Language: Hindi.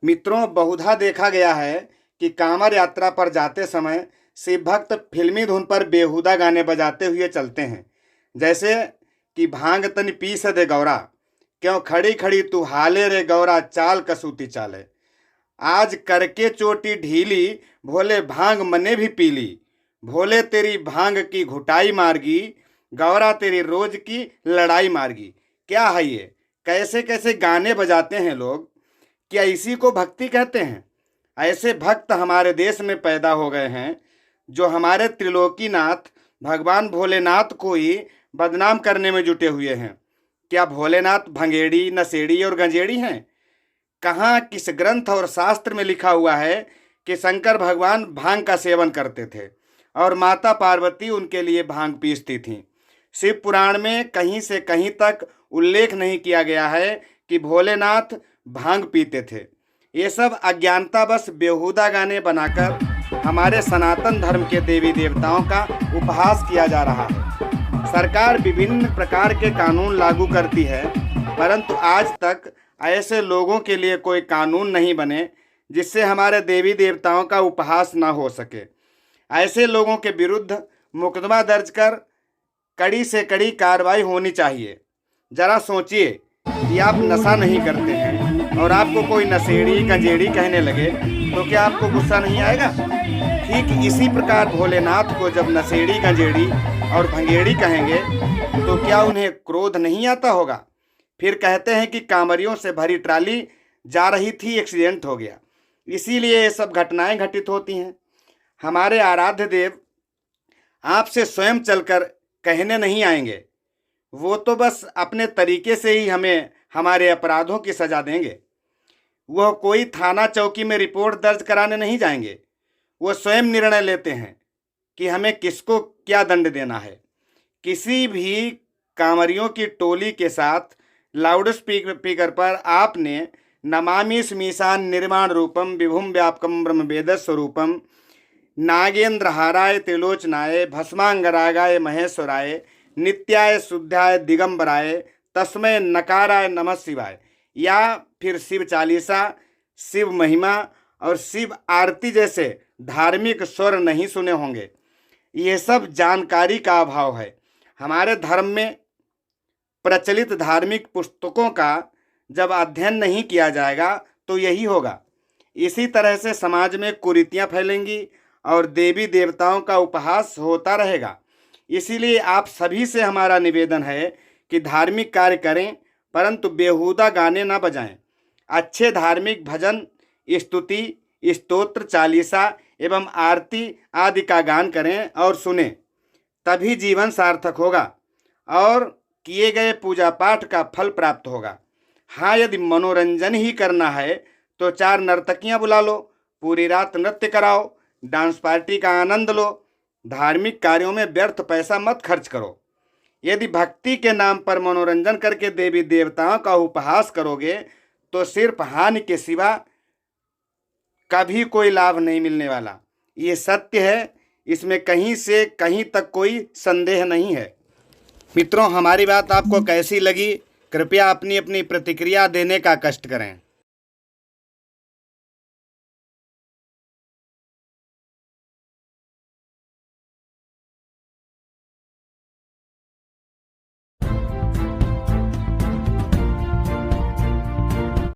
मित्रों, बहुधा देखा गया है कि कांवड़ यात्रा पर जाते समय शिव भक्त फिल्मी धुन पर बेहुदा गाने बजाते हुए चलते हैं। जैसे कि भांग तनी पीस दे गौरा, क्यों खड़ी खड़ी तू हाले रे गौरा, चाल कसूती चाले। आज करके चोटी ढीली, भोले भांग मने भी पीली। भोले तेरी भांग की घुटाई मारगी, गौरा तेरी रोज की लड़ाई मारगी। क्या है ये? कैसे कैसे गाने बजाते हैं लोग। क्या इसी को भक्ति कहते हैं? ऐसे भक्त हमारे देश में पैदा हो गए हैं जो हमारे त्रिलोकीनाथ भगवान भोलेनाथ को ही बदनाम करने में जुटे हुए हैं। क्या भोलेनाथ भंगेड़ी, नशेड़ी और गंजेड़ी हैं? कहाँ किस ग्रंथ और शास्त्र में लिखा हुआ है कि शंकर भगवान भांग का सेवन करते थे और माता पार्वती उनके लिए भांग पीसती थी? शिव पुराण में कहीं से कहीं तक उल्लेख नहीं किया गया है कि भोलेनाथ भांग पीते थे। ये सब अज्ञानता बस बेहुदा गाने बनाकर हमारे सनातन धर्म के देवी देवताओं का उपहास किया जा रहा है। सरकार विभिन्न प्रकार के कानून लागू करती है, परंतु आज तक ऐसे लोगों के लिए कोई कानून नहीं बने जिससे हमारे देवी देवताओं का उपहास न हो सके। ऐसे लोगों के विरुद्ध मुकदमा दर्ज कर कड़ी से कड़ी कार्रवाई होनी चाहिए। जरा सोचिए कि आप नशा नहीं करते हैं और आपको कोई नशेड़ी गंजेड़ी कहने लगे तो क्या आपको गुस्सा नहीं आएगा? ठीक इसी प्रकार भोलेनाथ को जब नशेड़ी गंजेड़ी और भंगेड़ी कहेंगे तो क्या उन्हें क्रोध नहीं आता होगा? फिर कहते हैं कि कांवरियों से भरी ट्राली जा रही थी, एक्सीडेंट हो गया, इसीलिए ये सब घटनाएं घटित होती हैं। हमारे आराध्य देव आपसे स्वयं चलकर कहने नहीं आएंगे। वो तो बस अपने तरीके से ही हमें हमारे अपराधों की सजा देंगे। वह कोई थाना चौकी में रिपोर्ट दर्ज कराने नहीं जाएंगे। वो स्वयं निर्णय लेते हैं कि हमें किसको क्या दंड देना है। किसी भी कांवरियों की टोली के साथ लाउड स्पीकर पर आपने नमामि स्मीशान निर्माण रूपम विभुम व्यापकम ब्रह्मवेद स्वरूपम नागेंद्रहाराय त्रिलोचनाय भस्मांगरागाय महेश्वराय नित्याय शुद्धाय दिगंबराय तस्मै नकाराय नमः शिवाय, या फिर शिव चालीसा, शिव महिमा और शिव आरती जैसे धार्मिक स्वर नहीं सुने होंगे। ये सब जानकारी का अभाव है। हमारे धर्म में प्रचलित धार्मिक पुस्तकों का जब अध्ययन नहीं किया जाएगा तो यही होगा। इसी तरह से समाज में कुरीतियाँ फैलेंगी और देवी देवताओं का उपहास होता रहेगा। इसीलिए आप सभी से हमारा निवेदन है कि धार्मिक कार्य करें, परंतु बेहुदा गाने ना बजाएं। अच्छे धार्मिक भजन, स्तुति, स्तोत्र, चालीसा एवं आरती आदि का गान करें और सुने, तभी जीवन सार्थक होगा और किए गए पूजा पाठ का फल प्राप्त होगा। हाँ, यदि मनोरंजन ही करना है तो 4 नर्तकियां बुला लो, पूरी रात नृत्य कराओ, डांस पार्टी का आनंद लो। धार्मिक कार्यों में व्यर्थ पैसा मत खर्च करो। यदि भक्ति के नाम पर मनोरंजन करके देवी देवताओं का उपहास करोगे तो सिर्फ हानि के सिवा कभी कोई लाभ नहीं मिलने वाला। ये सत्य है, इसमें कहीं से कहीं तक कोई संदेह नहीं है। मित्रों, हमारी बात आपको कैसी लगी, कृपया अपनी अपनी प्रतिक्रिया देने का कष्ट करें।